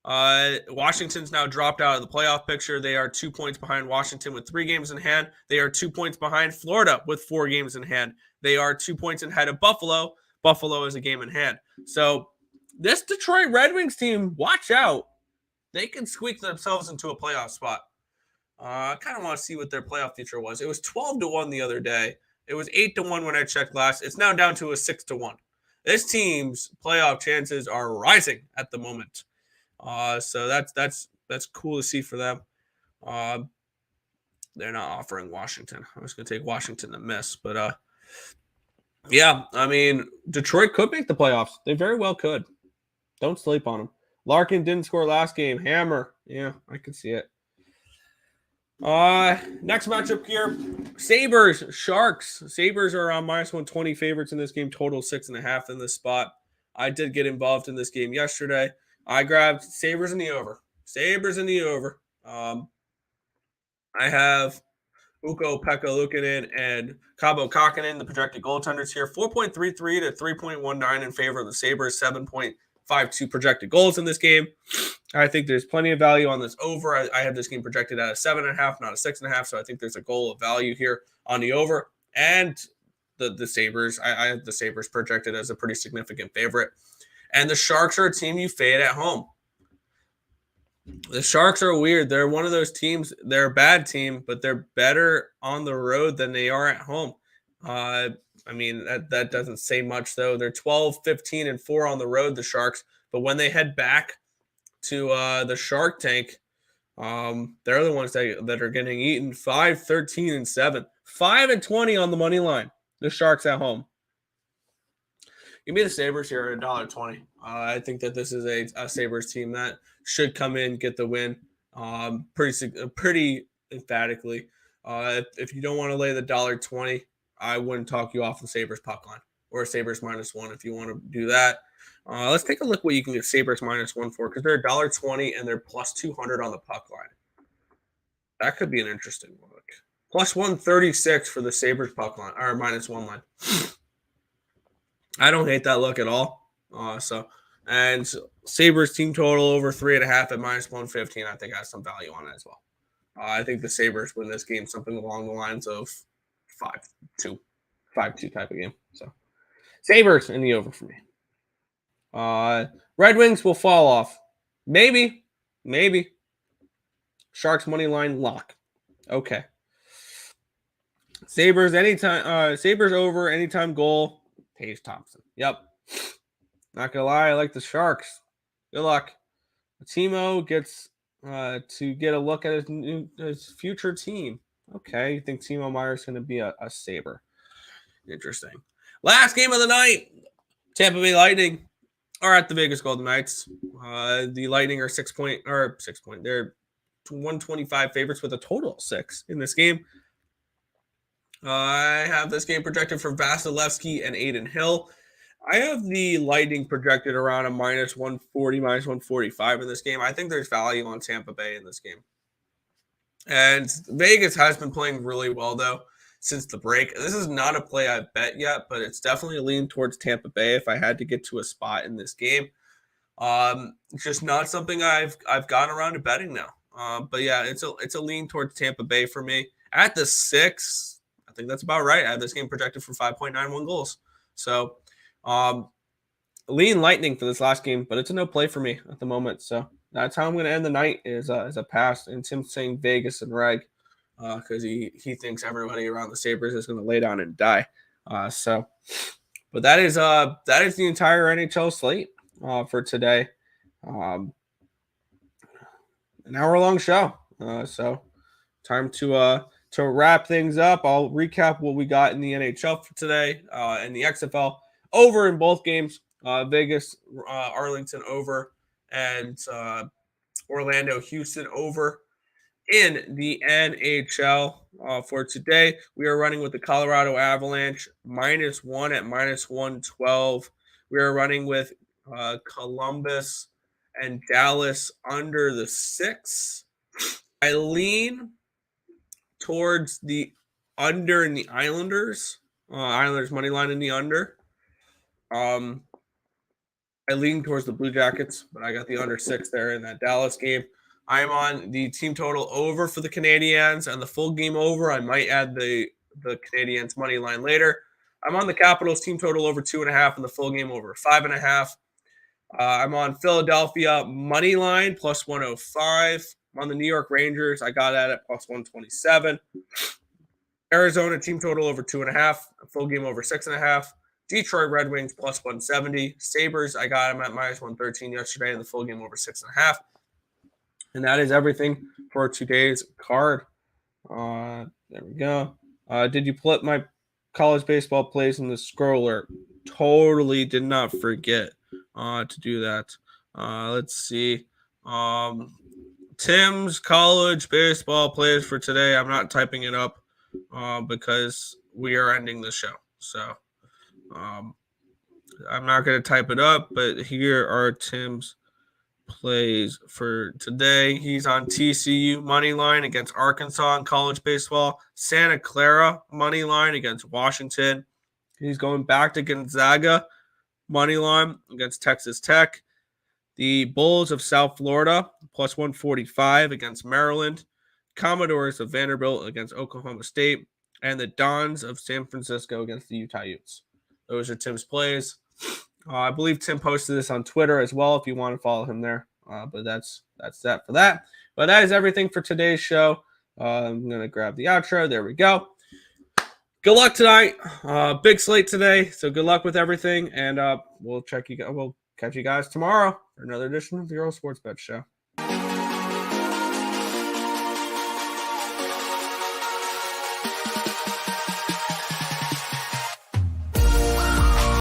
Washington's now dropped out of the playoff picture. They are 2 points behind Washington with 3 games in hand. They are 2 points behind Florida with 4 games in hand. They are 2 points ahead of Buffalo. Buffalo is a game in hand. So this Detroit Red Wings team, watch out. They can squeak themselves into a playoff spot. I kind of want to see what their playoff future was. It was 12-1 the other day. It was 8-1 when I checked last. It's now down to a 6-1. This team's playoff chances are rising at the moment. So that's cool to see for them. They're not offering Washington. I was going to take Washington to miss, but Yeah, I mean, Detroit could make the playoffs. They very well could. Don't sleep on them. Larkin didn't score last game. Hammer. Yeah, I can see it. Next matchup here. Sabers, Sharks. Sabers are on minus 120 favorites in this game, total 6.5 in this spot. I did get involved in this game yesterday. I grabbed Sabers in the over. Sabers in the over. I have Ukko Pekka Luukkonen and Cabo Kakkonen, the projected goaltenders here. 4.33 to 3.19 in favor of the Sabres, 7.52 projected goals in this game. I think there's plenty of value on this over. I have this game projected at a 7.5, not a 6.5. So I think there's a goal of value here on the over. And the Sabres, I have the Sabres projected as a pretty significant favorite. And the Sharks are a team you fade at home. The Sharks are weird. They're one of those teams. They're a bad team, but they're better on the road than they are at home. I mean, that doesn't say much, though. They're 12, 15, and 4 on the road, the Sharks. But when they head back to the Shark Tank, they're the ones that are getting eaten. 5, 13, and 7. 5 and 20 on the money line. The Sharks at home. Give me the Sabres here at $1.20. I think that this is a Sabres team that should come in, get the win pretty emphatically. If you don't want to lay the $1.20, I wouldn't talk you off the Sabres puck line or Sabres -1 if you want to do that. Let's take a look what you can get Sabres -1 for, because they're $1.20 and they're plus 200 on the puck line. That could be an interesting look. Plus 136 for the Sabres puck line, or -1 line. I don't hate that look at all. And Sabres team total over 3.5 at -115. I think has some value on it as well. I think the Sabres win this game, something along the lines of 5-2, 5-2 type of game. So Sabres in the over for me. Red Wings will fall off. Maybe. Sharks money line lock. Okay. Sabres anytime. Sabres over anytime goal. Tage Thompson. Yep. Not gonna lie, I like the Sharks. Good luck. Timo gets to get a look at his future team. Okay, you think Timo Meyer's going to be a Saber? Interesting. Last game of the night: Tampa Bay Lightning are at the Vegas Golden Knights. The Lightning are 6 point. They're 125 favorites with a total of 6 in this game. I have this game projected for Vasilevsky and Aiden Hill. I have the Lightning projected around a -140, -145 in this game. I think there's value on Tampa Bay in this game. And Vegas has been playing really well, though, since the break. This is not a play I've bet yet, but it's definitely a lean towards Tampa Bay if I had to get to a spot in this game. It's just not something I've gotten around to betting now. But yeah, it's a lean towards Tampa Bay for me. At the 6, I think that's about right. I have this game projected for 5.91 goals. So lean Lightning for this last game, but it's a no play for me at the moment. So that's how I'm going to end the night is a pass. And Tim saying Vegas and Reg because he thinks everybody around the Sabres is going to lay down and die. But that is the entire NHL slate for today. An hour-long show. So time to wrap things up. I'll recap what we got in the NHL for today and the XFL. Over in both games, Vegas, Arlington over, and Orlando, Houston over. In the NHL for today, we are running with the Colorado Avalanche -1 at -112. We are running with Columbus and Dallas under the 6. I lean towards the under in the Islanders. Islanders money line in the under. I lean towards the Blue Jackets, but I got the under 6 there in that Dallas game. I am on the team total over for the Canadiens and the full game over. I might add the Canadiens money line later. I'm on the Capitals team total over 2.5 and the full game over 5.5. I'm on Philadelphia money line plus 105. I'm on the New York Rangers. I got at it plus 127. Arizona team total over 2.5, full game over 6.5. Detroit Red Wings plus 170. Sabres, I got them at -113 yesterday in the full game over 6.5. And that is everything for today's card. There we go. Did you put my college baseball plays in the scroller. Totally did not forget to do that. Let's see. Tim's college baseball plays for today. I'm not typing it up because we are ending the show. So I'm not going to type it up, but here are Tim's plays for today. He's on TCU money line against Arkansas in college baseball. Santa Clara money line against Washington. He's going back to Gonzaga money line against Texas Tech. The Bulls of South Florida plus 145 against Maryland. Commodores of Vanderbilt against Oklahoma State. And the Dons of San Francisco against the Utah Utes. Those are Tim's plays. I believe Tim posted this on Twitter as well if you want to follow him there. But that's that for that. But that is everything for today's show. I'm going to grab the outro. There we go. Good luck tonight. Big slate today. So good luck with everything. And we'll catch you guys tomorrow for another edition of the Earle Sports Bet Show.